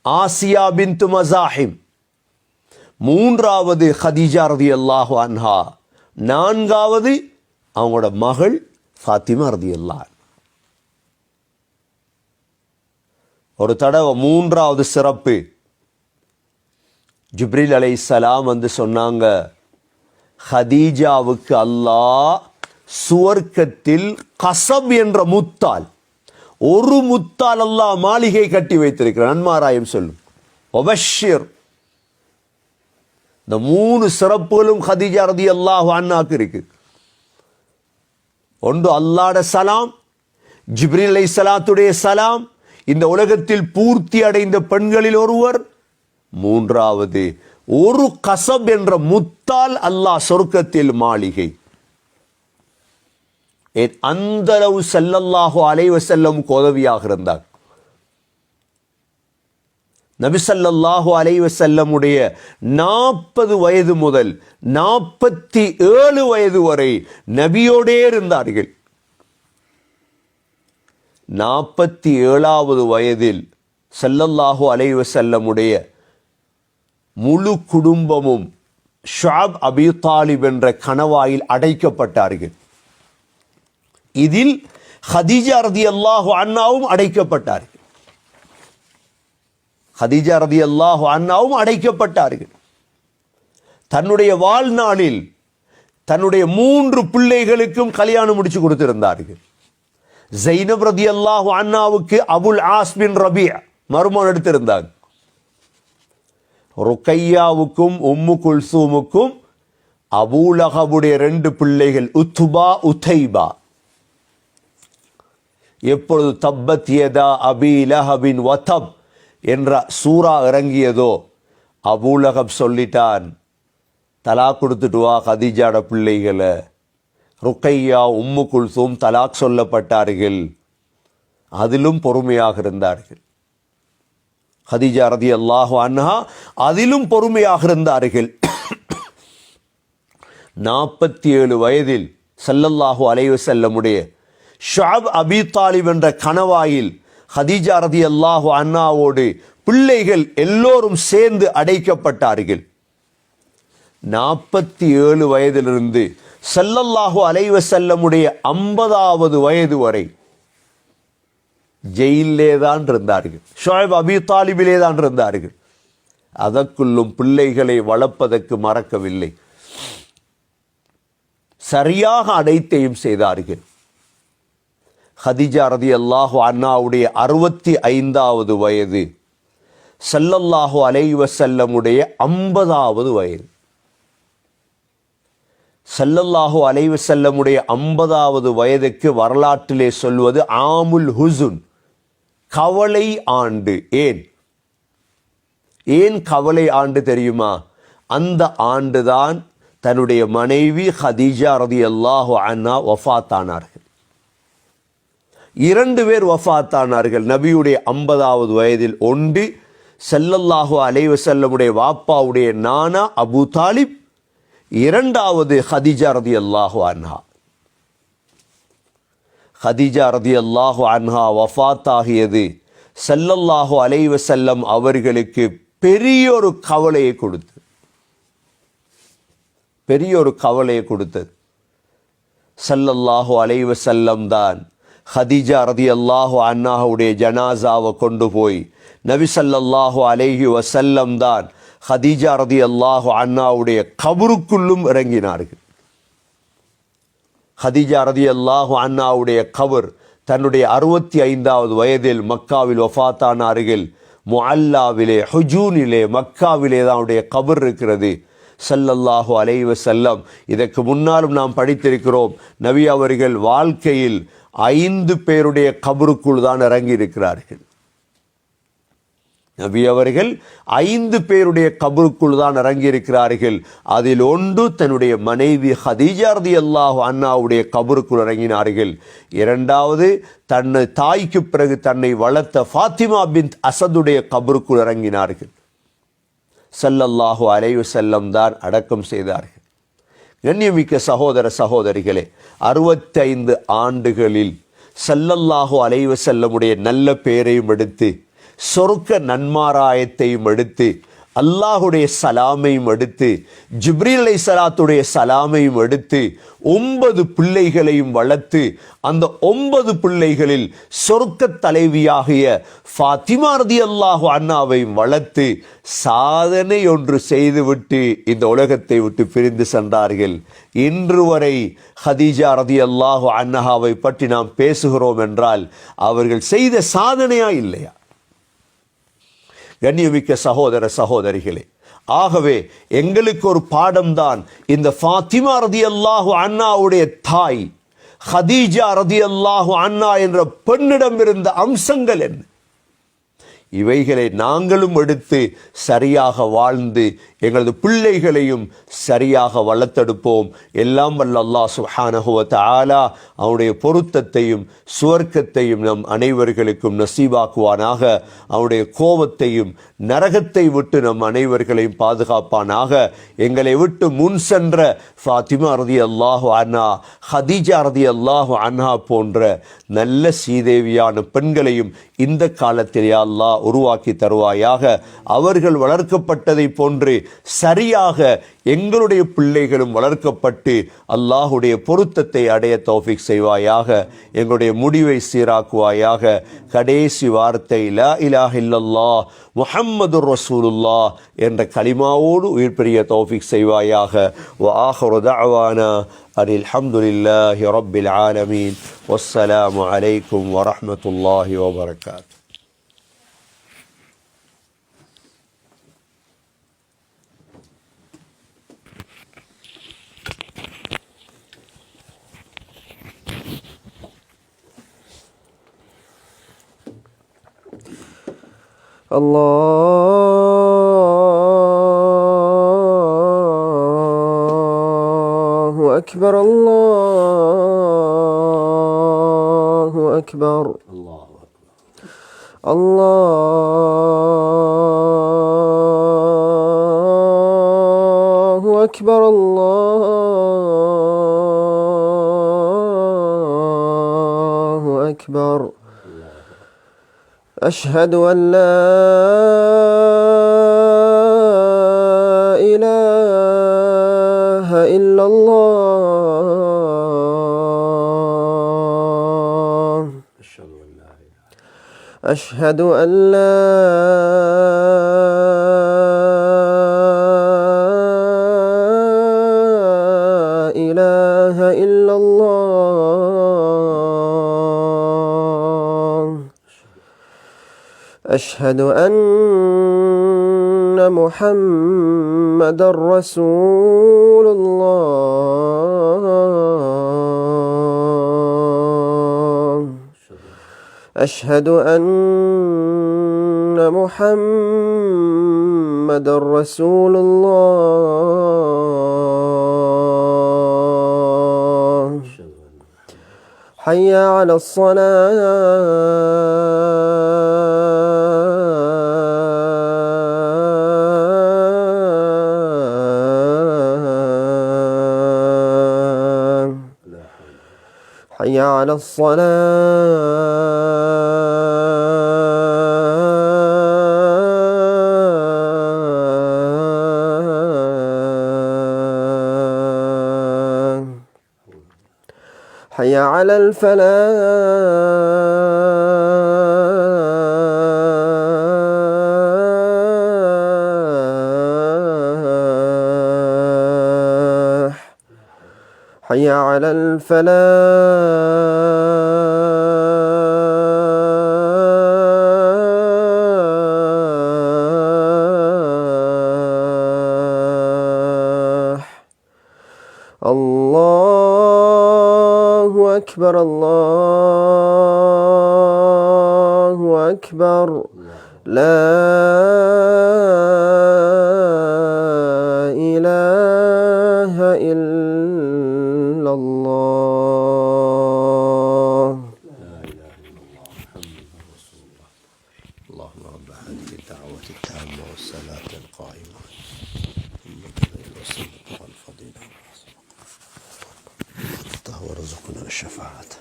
ஆசியா பின்து மஸாஹிம். மூன்றாவது ஹதீஜா ரலியல்லாஹு அன்ஹா. நான்காவது அவங்களோட மகள் ஃபாத்திமா ரலியல்லாஹு அன்ஹா. ஒரு தடவை மூன்றாவது சிறப்பு, ஜிப்ரீல் அலைஹிஸ்ஸலாம் வந்து சொன்னாங்க, ஹதீஜாவுக்கு அல்லாஹ் சுவர்க்கத்தில் கஸப் என்ற முத்தால், ஒரு முத்தால் அல்லாஹ் மாளிகை கட்டி வைத்திருக்கிறார். நன்மாராயம் சொல்லும் ஒபஷிர். இந்த 3 சிறப்புகளும் ஹதீஜா ரலியல்லாஹு அன்ஹாக்கு இருக்கு. ஒன்று அல்லாஹ்வுடைய சலாம், ஜிப்ரீல் அலைஹிஸ்ஸலாத்துடைய சலாம், இந்த உலகத்தில் பூர்த்தி அடைந்த பெண்களில் ஒருவர். மூன்றாவது ஒரு கஸப் என்ற முத்தால் அல்லாஹ் சொர்க்கத்தில் மாளிகை. அந்த அளவு ஸல்லல்லாஹு அலைஹி வஸல்லம் உதவியாக இருந்தார். நபி ஸல்லல்லாஹு அலைஹி வஸல்லமுடைய 40 வயது முதல் 47 வயது வரை நபியோடே இருந்தார்கள். 47வது வயதில் ஸல்லல்லாஹு அலைஹி வஸல்லமுடைய முழு குடும்பமும் ஷுஅப் அபி தாலிப் என்ற கணவாயில் அடைக்கப்பட்டார்கள். இதில் ஹதீஜா ரலியல்லாஹு அன்ஹாவும் அடைக்கப்பட்டார்கள். ஹதீஜா ரலியல்லாஹு அன்ஹாவும் அடைக்கப்பட்டார்கள். தன்னுடைய வாழ்நாளில் தன்னுடைய 3 பிள்ளைகளுக்கும் கல்யாணம் முடிச்சு கொடுத்திருந்தார்கள். ஸைனப் ரலியல்லாஹு அன்ஹாவுக்கு அபுல் ஆஸ் பின் ரபீஅ மருமகன் எடுத்திருந்தாங்க. ருக்கையாவுக்கும் உம்மு குல்சூமுக்கும் அபூ லஹபுடைய 2 பிள்ளைகள் உத்பா உதைபா. எப்பொழுது தப்பத் யதா அபீ லஹபின் வதப் என்ற சூரா இறங்கியதோ, அபூ லஹப் சொல்லிட்டான், தலாக் கொடுத்துட்டு வா ஹதீஜாட பிள்ளைகளை. ருக்கையா உம்மு குல்சூம் தலாக் சொல்லப்பட்டார்கள். அதிலும் பொறுமையாக இருந்தார்கள். ஹதீஜா ரலியல்லாஹு அன்ஹா அதிலும் பொறுமையாக இருந்தார்கள். 47 வயதில் ஸல்லல்லாஹு அலைஹி வஸல்லமுடைய ஷுஅப் அபி தாலிப் என்ற கணவாயில் ஹதீஜா ரலியல்லாஹு அன்ஹாவோடு பிள்ளைகள் எல்லோரும் சேர்ந்து அடைக்கப்பட்டார்கள். 47 வயதிலிருந்து ஸல்லல்லாஹு அலைஹி வஸல்லமுடைய 50வது வயது வரை ஜெயிலே தான் இருந்தார்கள். ஷுஅப் அபி தாலிபிலே தான் இருந்தார்கள். அதற்குள்ளும் பிள்ளைகளை வளர்ப்பதற்கு மறக்கவில்லை. சரியாக அடைத்தையும் செய்தார்கள். ஹதீஜா ரலியல்லாஹு அன்ஹாவுடைய 65வது வயது, ஸல்லல்லாஹு அலைஹி வஸல்லமுடைய 50வது வயது. ஸல்லல்லாஹு அலைஹி வஸல்லமுடைய 50வது வயதுக்கு வரலாற்றிலே சொல்வது ஆமுல் ஹுசுன், கவலை ஆண்டு. ஏன் கவலை ஆண்டு தெரியுமா? அந்த ஆண்டுதான் தன்னுடைய மனைவி ஹதீஜா ரலியல்லாஹு அன்ஹா வஃபாத்தானார்கள். 2 பேர் வஃபாத்தானார்கள் நபியுடைய 50வது வயதில். ஒன்று ஸல்லல்லாஹு அலைஹி வஸல்லமுடைய வாப்பாவுடைய நானா அபூ தாலிப், இரண்டாவது ஹதீஜா ரலியல்லாஹு அன்ஹா. ஹதீஜா ரலியல்லாஹு அன்ஹா வஃபாத்தாகியது ஸல்லல்லாஹு அலைஹி வஸல்லம் அவர்களுக்கு பெரியொரு கவலையை கொடுத்தது. ஸல்லல்லாஹு அலைஹி வஸல்லம் தான் ஹதீஜா ரலியல்லாஹு அன்ஹாவுடைய ஜனாசாவை கொண்டு போய் நபி ஸல்லல்லாஹு அலைஹி வஸல்லம் தான் ஹதீஜா ரலியல்லாஹு அன்ஹாவுடைய கபருக்குள்ளும் இறங்கினார்கள். ஹதீஜா ரலியல்லாஹு அன்ஹாவுடைய கபர் தன்னுடைய 65வது வயதில் மக்காவில் வஃபாத்தானார்கள். முஅல்லாவிலே ஹுஜூனிலே மக்காவிலே தான் அவருடைய கபர் இருக்கிறது. ஸல்லல்லாஹு அலைஹி வஸல்லம் இதற்கு முன்னாலும் நாம் படித்திருக்கிறோம். நபி அவர்கள் வாழ்க்கையில் 5 பேருடைய கபருக்குள் தான் இறங்கி இருக்கிறார்கள். நபி அவர்கள் 5 பேருடைய கபருக்குள் தான் இறங்கியிருக்கிறார்கள். அதில் ஒன்று தன்னுடைய மனைவி ஹதீஜா ரலியல்லாஹு அன்ஹாவுடைய கபருக்குள் இறங்கினார்கள். இரண்டாவது தன்னை தாய்க்கு பிறகு தன்னை வளர்த்த ஃபாத்திமா பின்த் அசதுடைய கபருக்குள் இறங்கினார்கள். ஸல்லல்லாஹு அலைஹி வஸல்லம் தான் அடக்கம் செய்தார்கள். கண்ணியமிக்க சகோதர சகோதரிகளே, 65 ஆண்டுகளில் ஸல்லல்லாஹு அலைஹி வஸல்லமுடைய நல்ல பெயரையும் எடுத்து சொர்க்க நன்மாராயத்தையும் எடுத்து அல்லாஹுடைய சலாமையும் எடுத்து ஜிப்ரீல் அலைஹிஸ்ஸலாத்துடைய சலாமையும் எடுத்து 9 பிள்ளைகளையும் வளர்த்து அந்த 9 பிள்ளைகளில் சொர்க்க தலைவியாகிய ஃபாத்திமா ரலியல்லாஹு அன்ஹாவையும் வளர்த்து சாதனை ஒன்று செய்துவிட்டு இந்த உலகத்தை விட்டு பிரிந்து சென்றார்கள். இன்று வரை ஹதீஜா ரலியல்லாஹு அன்ஹாவை பற்றி நாம் பேசுகிறோம் என்றால் அவர்கள் செய்த சாதனையா இல்லையா? கண்ணியமிக்க சகோதர சகோதரிகளே, ஆகவே எங்களுக்கு ஒரு பாடம்தான் இந்த ஃபாத்திமா ரலியல்லாஹு அன்ஹாவுடைய தாய் ஹதீஜா ரலியல்லாஹு அன்ஹா என்ற பெண்ணிடம் இருந்த அம்சங்கள் என்ன, இவைகளை நாங்களும் எடுத்து சரியாக வாழ்ந்து எங்களது பிள்ளைகளையும் சரியாக வளர்த்தெடுப்போம். எல்லாம் வல்ல அல்லாஹ் சுப்ஹானஹு வ தஆலா அவனுடைய பொருத்தத்தையும் சுவர்க்கத்தையும் நம் அனைவர்களுக்கும் நசீபாக்குவானாக. அவனுடைய கோபத்தையும் நரகத்தை விட்டு நம் அனைவர்களையும் பாதுகாப்பானாக. எங்களை விட்டு முன் சென்ற ஃபாத்திமா ரலியல்லாஹு அன்ஹா, ஹதீஜா ரலியல்லாஹு அன்ஹா போன்ற நல்ல சீதேவியான பெண்களையும் இந்த காலத்தில் யா அல்லாஹ் உருவாக்கி தருவாயாக. அவர்கள் வளர்க்கப்பட்டதை போன்று சரியாக எங்களுடைய பிள்ளைகளும் வளர்க்கப்பட்டு அல்லாஹுடைய பொருத்தத்தை அடைய தௌஃபீக் செய்வாயாக. எங்களுடைய முடிவை சீராக்குவாயாக. கடைசி வார்த்தை லா இலாஹ இல்லல்லாஹ் முஹம்மதுர் ரசூலுல்லாஹ் என்ற கலிமாவோடு உயிர் பெரிய தௌஃபீக் செய்வாயாக. வ ஆஹிரு தஅவானா அனில் ஹம்துலில்லாஹி ரப்பில் ஆலமீன். வஸ்ஸலாமு அலைக்கும் வரஹ்மத்துல்லாஹி வபரகாத்துஹு. الله أكبر الله أكبر الله أكبر الله أكبر. أشهد أن لا إله إلا الله. أشهد أن لا إله إلا الله. أشهد أن محمدًا رسول الله. أشهد أن محمدًا رسول الله. حي على الصلاة. حي على الصلاة. حي على الفلاح. حي على الفلاح. الله أكبر الله أكبر لا إله إلا الله. لا إله إلا الله محمد رسول الله. اللهم رب هذه الدعوة التامة والصلاة القائمة ثم الوسيلة والفضيلة وارزقنا الشفاعة.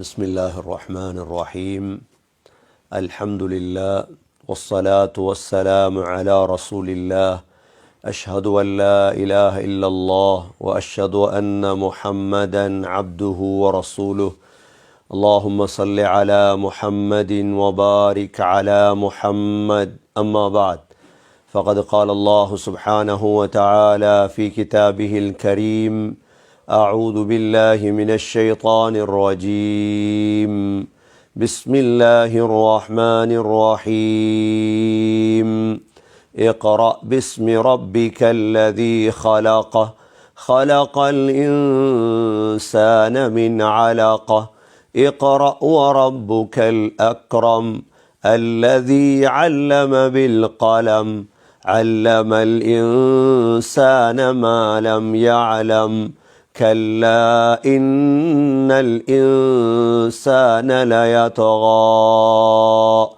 بسم الله الرحمن الرحيم. الحمد لله والصلاة والسلام على رسول الله. أشهد أن لا إله إلا الله وأشهد أن محمدا عبده ورسوله. اللهم صل على محمد وبارك على محمد. أما بعد، فقد قال الله سبحانه وتعالى في كتابه الكريم: أعوذ بالله من الشيطان الرجيم. بسم الله الرحمن الرحيم. اقرأ باسم ربك الذي خلق. خلق الإنسان من علقة. اقرأ وربك الأكرم. الذي علم بالقلم. علم الإنسان ما لم يعلم. كلا إن الإنسان ليطغى.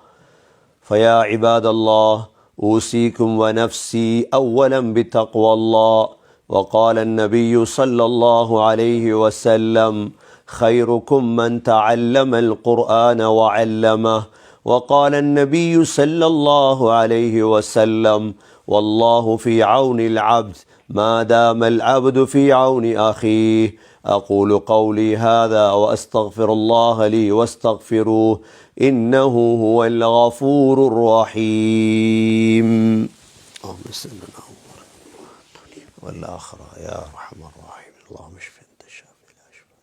فيا عباد الله، أوصيكم ونفسي أولا بتقوى الله. وقال النبي صلى الله عليه وسلم: خيركم من تعلم القرآن وعلمه. وقال النبي صلى الله عليه وسلم: والله في عون العبد ما دام العبد في عون أخيه. أقول قولي هذا وأستغفر الله لي واستغفروه إنه هو الغفور الرحيم. اللهم سلمنا والآخرة يا أرحم الراحمين. اللهم اشف أنت الشافي لا شفاء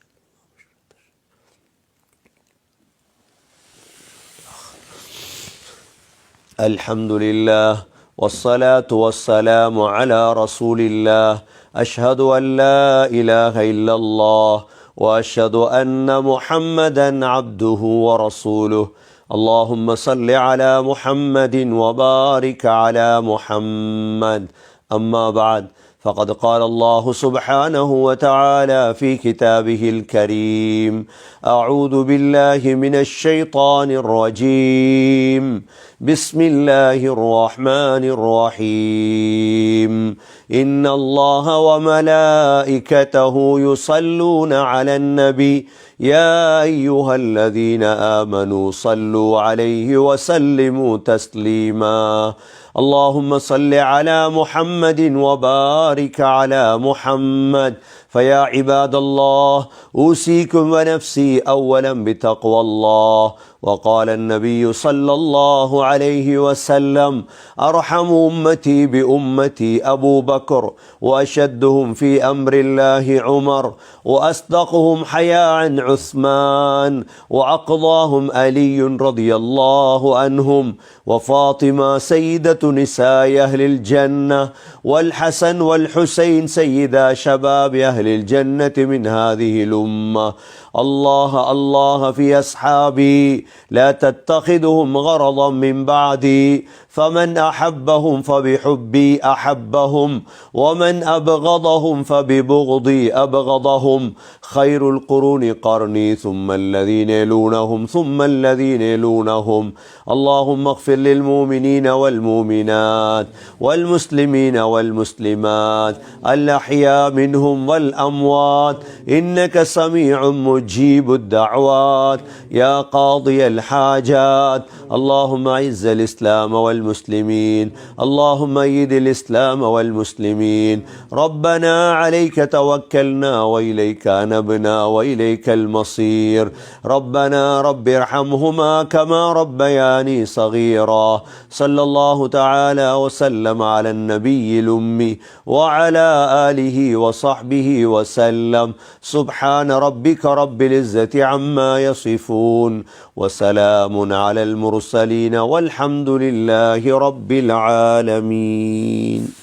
إلا الحمد لله والصلاة والسلام على رسول الله. أشهد أن لا إله إلا الله وأشهد أن محمدا عبده ورسوله. اللهم صل على محمد وبارك على محمد. أما بعد، فقد قال الله سبحانه وتعالى في كتابه الكريم: أعوذ بالله من الشيطان الرجيم. بسم الله الرحمن الرحيم. إن الله وملائكته يصلون على النبي يا أيها الذين آمنوا صلوا عليه وسلموا تسليما. اللهم صل على محمد وبارك على محمد. فيا عباد الله، أوصيكم ونفسي أولا بتقوى الله. وقال النبي صلى الله عليه وسلم: أرحم أمتي بأمتي أبو بكر، وأشدهم في أمر الله عمر، وأصدقهم حياء عثمان، وأقضاهم علي رضي الله عنهم، وفاطمة سيدة نساء أهل الجنة، والحسن والحسين سيدا شباب أهل الجنة من هذه الأمة. الله الله في أصحابي، لا تتخذهم غرضا من بعدي، فمن أحبهم فبحبي أحبهم، ومن أبغضهم فببغضي أبغضهم. خير القرون قرني، ثم الذين يلونهم ثم الذين يلونهم. اللهم اغفر للمؤمنين والمؤمنات والمسلمين والمسلمات الأحياء منهم والأموات، إنك سميع مجيب مجيب الدعوات يا قاضي الحاجات. اللهم أعز الإسلام والمسلمين، اللهم أيد الإسلام والمسلمين. ربنا عليك توكلنا وإليك أنبنا وإليك المصير. ربنا رب ارحمهما كما ربياني صغيرا. صلى الله تعالى وسلم على النبي الأمي وعلى آله وصحبه وسلم. سبحان ربك رب العزة عما يصفون وسلام على المرسلين والحمد لله رب العالمين.